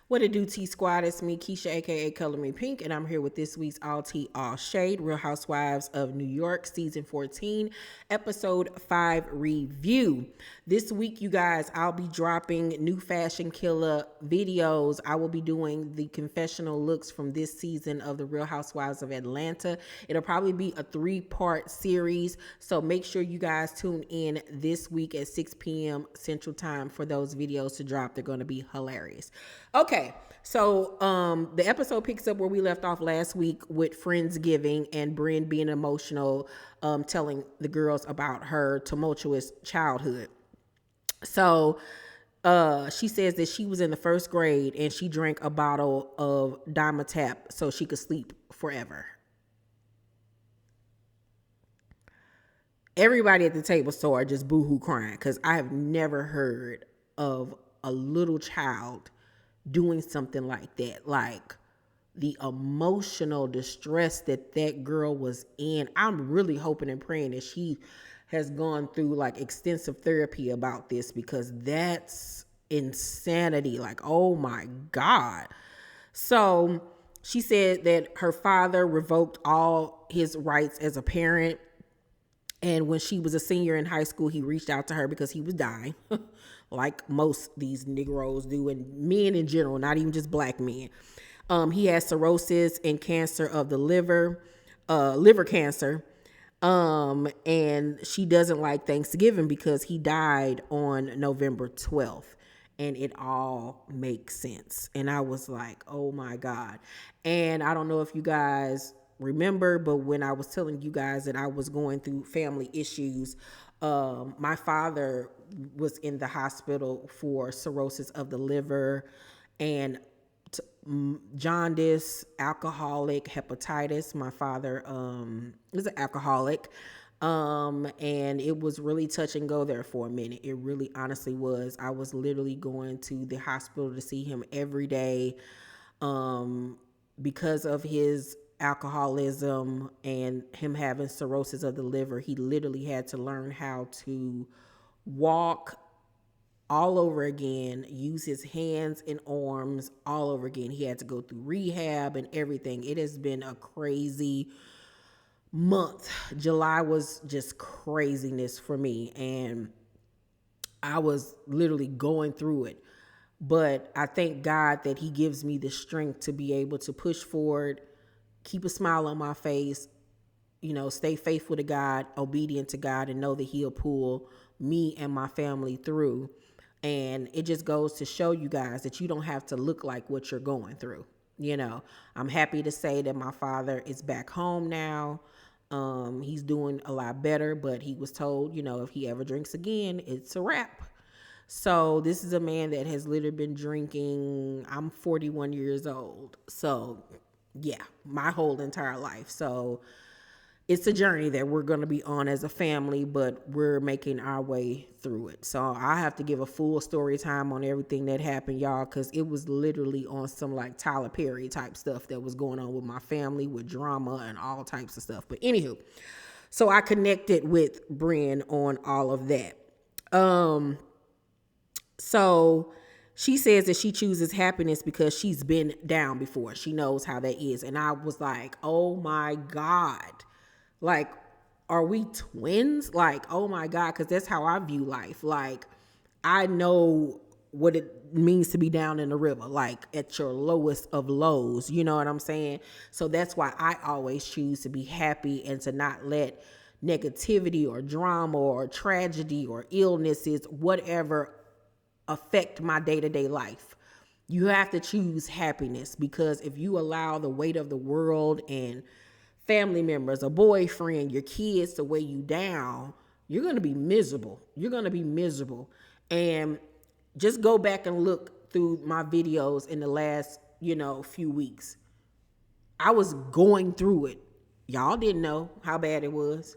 What it do, T Squad? It's me, Keisha, aka Color Me Pynk, and I'm here with this week's All Tea, All Shade, Real Housewives of New York, Season 14, Episode 5 review. This week, you guys, I'll be dropping new fashion killer videos. I will be doing the confessional looks from this season of the Real Housewives of Atlanta. It'll probably be a 3-part series, so make sure you guys tune in this week at 6 p.m. Central Time for those videos to drop. They're going to be hilarious. Okay, so the episode picks up where we left off last week with Friendsgiving and Brynn being emotional, telling the girls about her tumultuous childhood. So she says that she was in the 1st grade and she drank a bottle of Dimetap so she could sleep forever. Everybody at the table started just boohoo crying because I have never heard of a little child doing something like that. Like the emotional distress that girl was in. I'm really hoping and praying that she has gone through like extensive therapy about this, because that's insanity. Like, oh my God. So she said that her father revoked all his rights as a parent. And when she was a senior in high school, he reached out to her because he was dying, like most these Negroes do, and men in general, not even just black men. He has cirrhosis and cancer of the liver cancer. And she doesn't like Thanksgiving because he died on November 12th. And it all makes sense. And I was like, oh my God. And I don't know if you guys remember, but when I was telling you guys that I was going through family issues, my father was in the hospital for cirrhosis of the liver and jaundice, alcoholic, hepatitis. My father was an alcoholic. And it was really touch and go there for a minute. It really honestly was. I was literally going to the hospital to see him every day, because of his alcoholism and him having cirrhosis of the liver. He literally had to learn how to walk all over again, use his hands and arms all over again. He had to go through rehab and everything. It has been a crazy month. July was just craziness for me, and I was literally going through it. But I thank God that he gives me the strength to be able to push forward, keep a smile on my face, stay faithful to God, obedient to God, and know that he'll pull me and my family through. And it just goes to show you guys that you don't have to look like what you're going through. I'm happy to say that my father is back home now. He's doing a lot better, but he was told, if he ever drinks again, it's a wrap. So this is a man that has literally been drinking. I'm 41 years old. So yeah, my whole entire life. So it's a journey that we're going to be on as a family, but we're making our way through it. So I have to give a full story time on everything that happened, y'all, because it was literally on some like Tyler Perry type stuff that was going on with my family, with drama and all types of stuff. But anywho, so I connected with Brynn on all of that. So she says that she chooses happiness because she's been down before. She knows how that is. And I was like, oh my God. Like, are we twins? Like, oh my God, because that's how I view life. Like, I know what it means to be down in the river, like at your lowest of lows. You know what I'm saying? So that's why I always choose to be happy and to not let negativity or drama or tragedy or illnesses, whatever, affect my day-to-day life. You have to choose happiness, because if you allow the weight of the world and family members, a boyfriend, your kids to weigh you down, you're going to be miserable. You're going to be miserable. And just go back and look through my videos in the last, few weeks. I was going through it. Y'all didn't know how bad it was.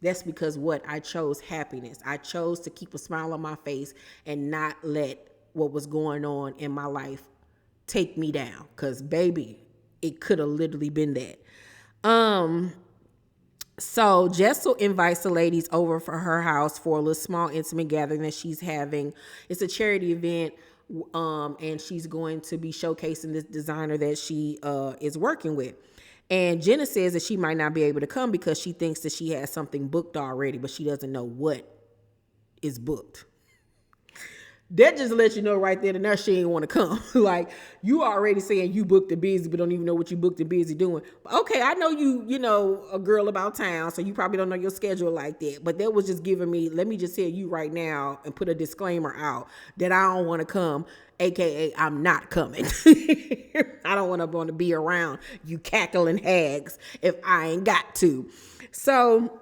That's because I chose happiness. I chose to keep a smile on my face and not let what was going on in my life take me down. Because, baby, it could have literally been that. So Jessel invites the ladies over for her house for a little small intimate gathering that she's having. It's a charity event and she's going to be showcasing this designer that she is working with. And Jenna says that she might not be able to come because she thinks that she has something booked already, but she doesn't know what is booked. That just lets you know right there and there she ain't want to come. Like, you already saying you booked and busy, but don't even know what you booked and busy doing. Okay, I know you know a girl about town, so you probably don't know your schedule like that. But that was just giving me, let me just tell you right now and put a disclaimer out that I don't want to come, aka I'm not coming. I don't want to be around you cackling hags if I ain't got to. So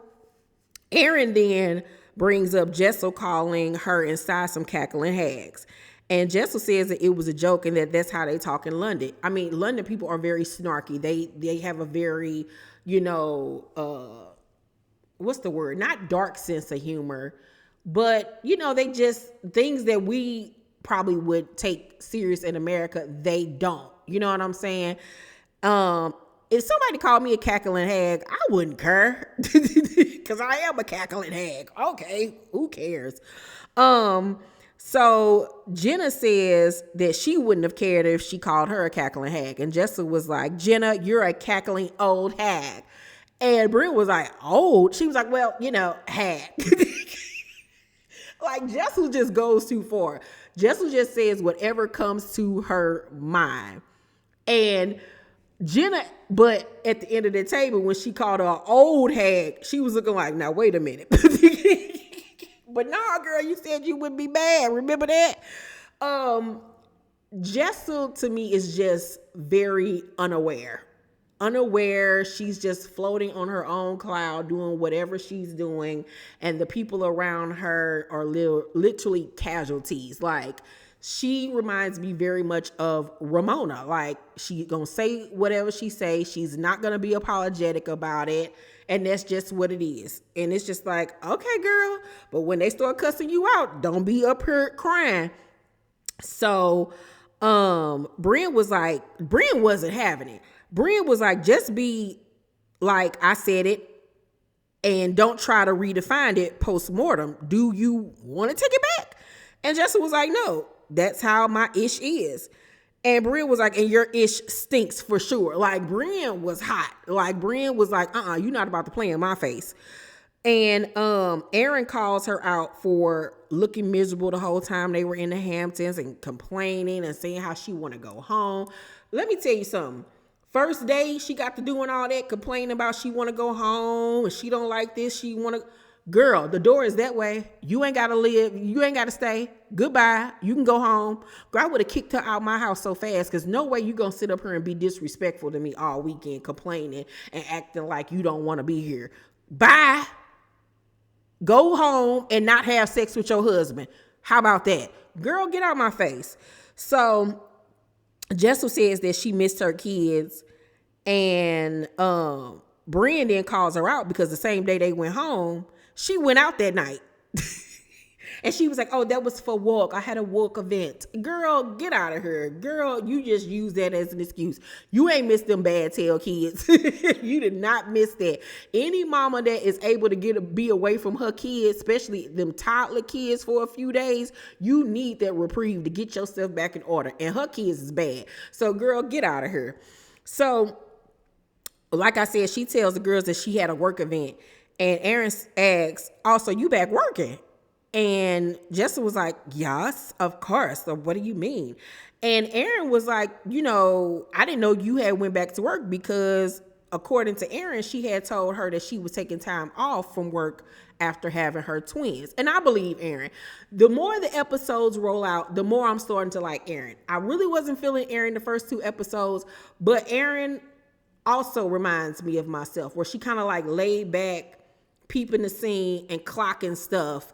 Erin then brings up Jessel calling her and Sai some cackling hags. And Jessel says that it was a joke and that that's how they talk in London. I mean, London people are very snarky. They have a very, what's the word? Not dark sense of humor, but, they just, things that we probably would take serious in America, they don't. You know what I'm saying? If somebody called me a cackling hag, I wouldn't care because I am a cackling hag. Okay, who cares? So Jenna says that she wouldn't have cared if she called her a cackling hag. And Jessel was like, Jenna, you're a cackling old hag. And Brynn was like, old? She was like, well, hag. Like, Jessel just goes too far. Jessel just says whatever comes to her mind. And Jenna, but at the end of the table, when she called her an old hag, she was looking like, now, wait a minute. But nah, girl, you said you wouldn't be bad. Remember that? Jessel, to me, is just very unaware. She's just floating on her own cloud, doing whatever she's doing. And the people around her are literally casualties. Like, she reminds me very much of Ramona. Like, she gonna say whatever she say. She's not gonna be apologetic about it. And that's just what it is. And it's just like, okay, girl. But when they start cussing you out, don't be up here crying. So, Brynn wasn't having it. Brynn was like, just be like, I said it. And don't try to redefine it post-mortem. Do you want to take it back? And Jessel was like, no. That's how my ish is. And Brynn was like, and your ish stinks for sure. Like, Brynn was hot. Like, Brynn was like, you're not about to play in my face. And Erin calls her out for looking miserable the whole time they were in the Hamptons and complaining and saying how she want to go home. Let me tell you something. First day she got to doing all that, complaining about she want to go home and she don't like this. She want to... Girl, the door is that way. You ain't got to live. You ain't got to stay. Goodbye. You can go home. Girl, I would have kicked her out my house so fast because no way you going to sit up here and be disrespectful to me all weekend, complaining and acting like you don't want to be here. Bye. Go home and not have sex with your husband. How about that? Girl, get out my face. So Jessel says that she missed her kids, and Brynn then calls her out because the same day they went home, she went out that night. And she was like, oh, that was for walk. I had a walk event. Girl, get out of here. Girl, you just use that as an excuse. You ain't missed them bad tail kids. You did not miss that. Any mama that is able to be away from her kids, especially them toddler kids for a few days, you need that reprieve to get yourself back in order. And her kids is bad. So, girl, get out of here. So, like I said, she tells the girls that she had a work event. And Erin asks, also, you back working? And Jessel was like, yes, of course. So what do you mean? And Erin was like, I didn't know you had went back to work because according to Erin, she had told her that she was taking time off from work after having her twins. And I believe Erin. The more the episodes roll out, the more I'm starting to like Erin. I really wasn't feeling Erin the first 2 episodes, but Erin also reminds me of myself, where she kind of like laid back, peeping the scene and clocking stuff.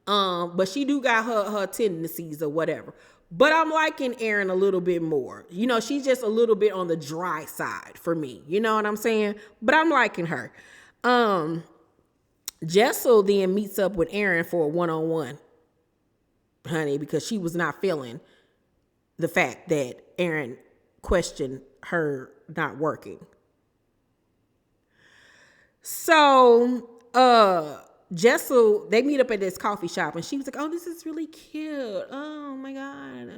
But she do got her tendencies or whatever. But I'm liking Erin a little bit more. She's just a little bit on the dry side for me. You know what I'm saying? But I'm liking her. Jessel then meets up with Erin for a one-on-one, honey, because she was not feeling the fact that Erin questioned her not working. So, Jessel, they meet up at this coffee shop, and she was like, oh, this is really cute. Oh my God.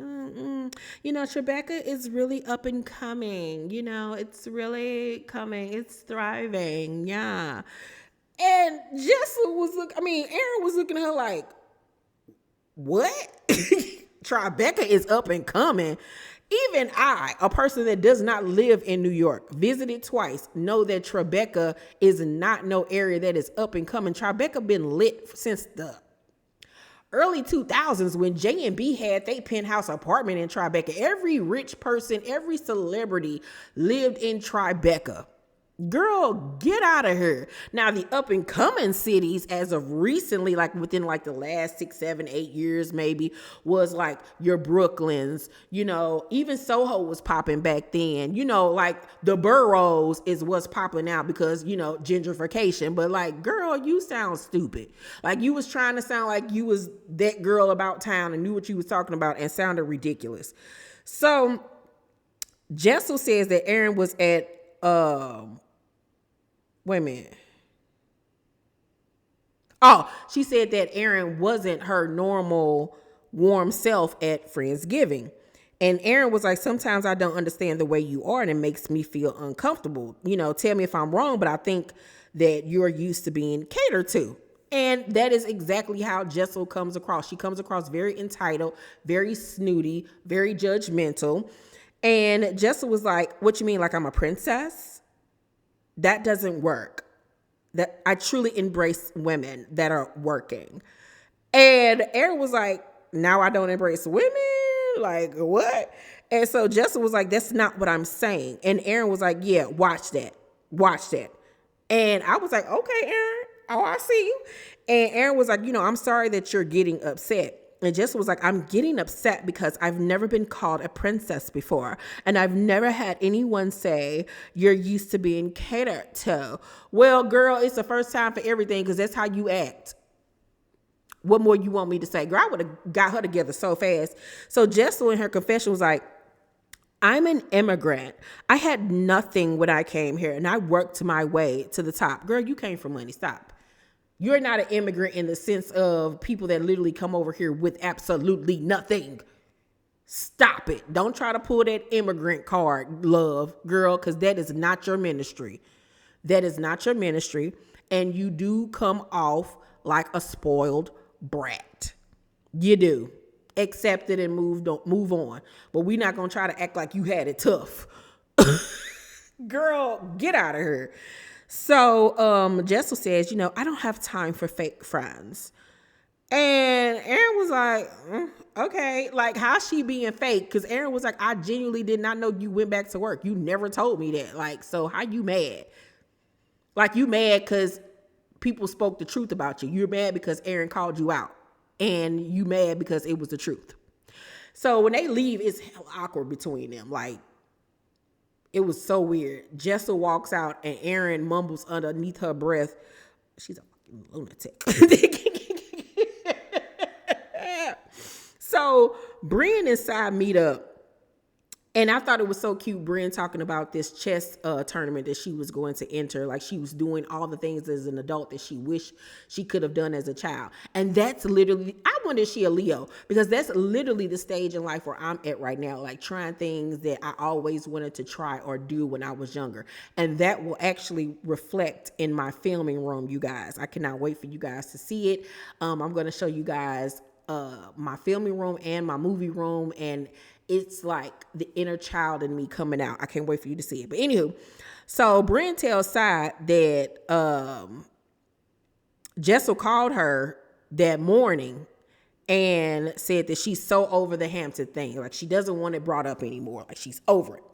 Tribeca is really up and coming. It's really coming. It's thriving. Yeah. And Jessel Erin was looking at her like, what? Tribeca is up and coming. Even I, a person that does not live in New York, visited twice, know that Tribeca is not no area that is up and coming. Tribeca been lit since the early 2000s when J&B had their penthouse apartment in Tribeca. Every rich person, every celebrity lived in Tribeca. Girl, get out of here. Now, the up and coming cities as of recently, like within like the last 6, 7, 8 years, maybe, was like your Brooklyns, even Soho was popping back then, like the boroughs is what's popping out because, gentrification. But like, girl, you sound stupid. Like you was trying to sound like you was that girl about town and knew what you was talking about and sounded ridiculous. So Jessel says that Erin was at, wait a minute. Oh, she said that Erin wasn't her normal warm self at Friendsgiving. And Erin was like, sometimes I don't understand the way you are and it makes me feel uncomfortable. Tell me if I'm wrong, but I think that you're used to being catered to. And that is exactly how Jessel comes across. She comes across very entitled, very snooty, very judgmental. And Jessel was like, what you mean, like I'm a princess? That doesn't work. That I truly embrace women that are working. And Erin was like, now I don't embrace women? Like, what? And so Jessel was like, that's not what I'm saying. And Erin was like, yeah, watch that. Watch that. And I was like, okay, Erin. Oh, I see you. And Erin was like, I'm sorry that you're getting upset. And Jessel was like, I'm getting upset because I've never been called a princess before. And I've never had anyone say you're used to being catered to. Well, girl, it's the first time for everything because that's how you act. What more you want me to say? Girl, I would have got her together so fast. So Jessel in her confession was like, I'm an immigrant. I had nothing when I came here and I worked my way to the top. Girl, you came from money. Stop. You're not an immigrant in the sense of people that literally come over here with absolutely nothing. Stop it. Don't try to pull that immigrant card, love, girl, because that is not your ministry. That is not your ministry. And you do come off like a spoiled brat. You do. Accept it and move on. But we're not going to try to act like you had it tough. Girl, get out of here. So Jessel says, I don't have time for fake friends. And Erin was like, okay, like how's she being fake? Because Erin was like, I genuinely did not know you went back to work. You never told me that. Like, so how you mad? Like you mad because people spoke the truth about you. You're mad because Erin called you out. And you mad because it was the truth. So when they leave, it's hell awkward between them. Like, it was so weird. Jessel walks out and Erin mumbles underneath her breath, she's a fucking lunatic. So Brynn and Sai meet up. And I thought it was so cute, Brynn talking about this chess tournament that she was going to enter. Like she was doing all the things as an adult that she wished she could have done as a child. And that's literally, I wonder if she a Leo, because that's literally the stage in life where I'm at right now. Like trying things that I always wanted to try or do when I was younger. And that will actually reflect in my filming room, you guys. I cannot wait for you guys to see it. I'm going to show you guys my filming room and my movie room, and it's like the inner child in me coming out. I can't wait for you to see it. But anywho, so Brynn tells Sai that Jessel called her that morning and said that she's so over the Hampton thing. Like she doesn't want it brought up anymore. Like she's over it.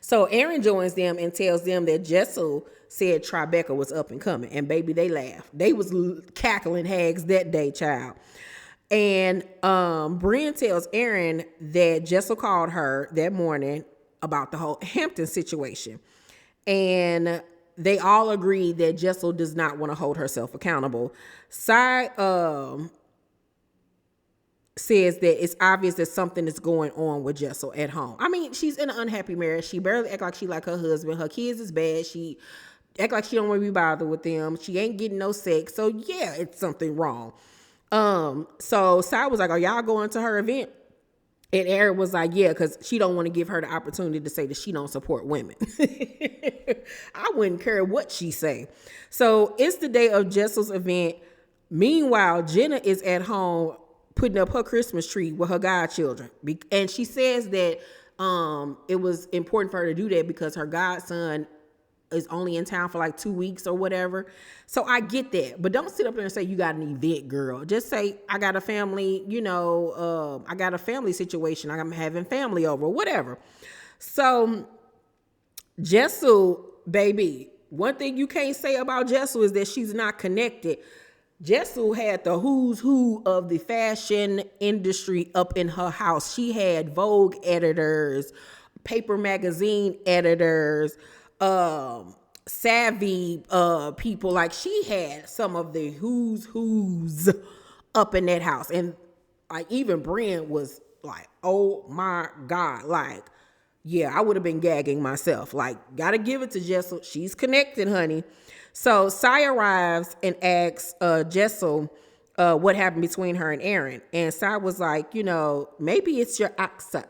So Erin joins them and tells them that Jessel said Tribeca was up and coming. And baby, they laughed. They was cackling hags that day, child. And Brynn tells Erin that Jessel called her that morning about the whole Hampton situation. And they all agree that Jessel does not want to hold herself accountable. Sai says that it's obvious that something is going on with Jessel at home. I mean, she's in an unhappy marriage. She barely act like she like her husband. Her kids is bad. She act like she don't want to be bothered with them. She ain't getting no sex. So yeah, it's something wrong. So Sai was like, are y'all going to her event? And Erin was like, yeah, because she don't want to give her the opportunity to say that she don't support women. I wouldn't care what she say. So it's the day of Jessel's event. Meanwhile, Jenna is at home putting up her Christmas tree with her godchildren. And she says that it was important for her to do that because her godson is only in town for like 2 weeks or whatever. So I get that. But don't sit up there and say you got an event, girl. Just say, I got a family, I got a family situation. I'm having family over, whatever. So Jessel, baby, one thing you can't say about Jessel is that she's not connected. Jessel had the who's who of the fashion industry up in her house. She had Vogue editors, paper magazine editors, savvy people. Like, she had some of the who's up in that house. And like, even Brynn was like, oh my God, like, yeah, I would have been gagging myself. Like, gotta give it to Jessel. She's connected, honey. So Sai arrives and asks Jessel what happened between her and Erin. And Sai was like, maybe it's your accent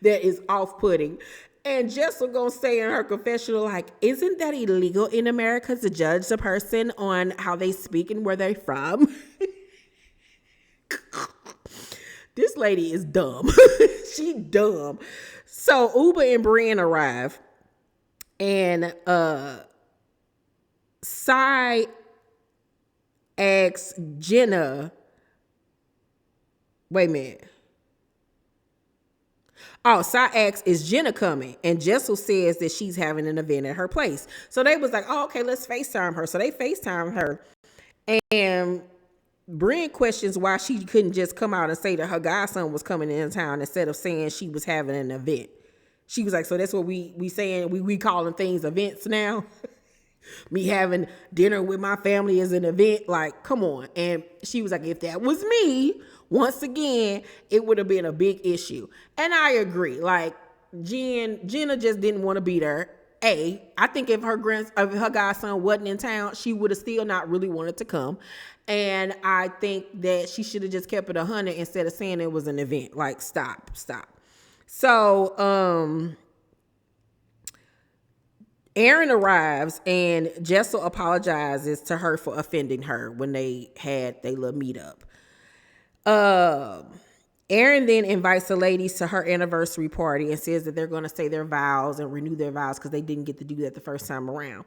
that is off-putting. And Jessel gonna say in her confessional, like, isn't that illegal in America to judge a person on how they speak and where they're from? This lady is dumb. She dumb. So Uber and Brynn arrive. And Sai asks Jenna, wait a minute. Oh, Sai asks, is Jenna coming? And Jessel says that she's having an event at her place. So they was like, oh, okay, let's FaceTime her. So they FaceTime her. And Brynn questions why she couldn't just come out and say that her godson was coming in town instead of saying she was having an event. She was like, so that's what we saying, we calling things events now? Me having dinner with my family is an event? Like, come on. And she was like, if that was me, once again, it would have been a big issue. And I agree. Like, Jenna just didn't want to be there. I think if her godson wasn't in town, she would have still not really wanted to come. And I think that she should have just kept it 100 instead of saying it was an event. Like, stop. So, Erin arrives and Jessel apologizes to her for offending her when they had their little meetup. Erin then invites the ladies to her anniversary party and says that they're going to say their vows and renew their vows because they didn't get to do that the first time around.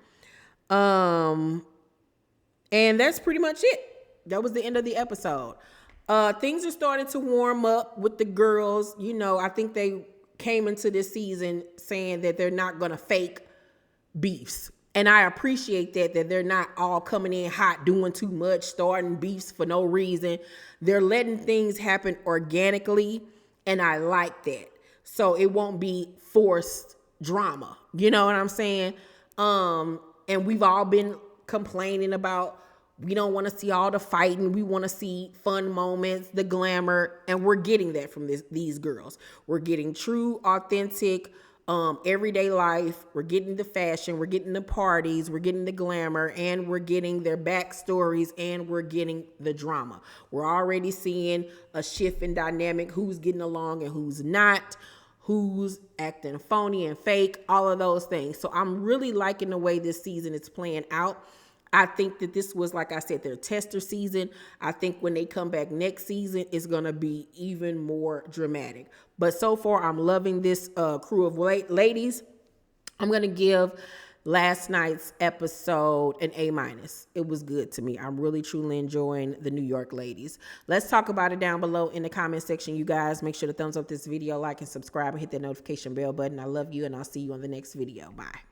And that's pretty much it. That was the end of the episode. Things are starting to warm up with the girls. I think they came into this season saying that they're not going to fake beefs. And I appreciate that they're not all coming in hot, doing too much, starting beefs for no reason. They're letting things happen organically, and I like that. So it won't be forced drama. You know what I'm saying? And we've all been complaining about, we don't want to see all the fighting. We want to see fun moments, the glamour, and we're getting that from these girls. We're getting true, authentic, everyday life. We're getting the fashion, we're getting the parties, we're getting the glamour, and we're getting their backstories, and we're getting the drama. We're already seeing a shift in dynamic, who's getting along and who's not, who's acting phony and fake, all of those things. So I'm really liking the way this season is playing out. I think that this was, like I said, their tester season. I think when they come back next season, it's going to be even more dramatic. But so far, I'm loving this crew of ladies. I'm going to give last night's episode an A-. It was good to me. I'm really, truly enjoying the New York ladies. Let's talk about it down below in the comment section, you guys. Make sure to thumbs up this video, like, and subscribe, and hit that notification bell button. I love you, and I'll see you on the next video. Bye.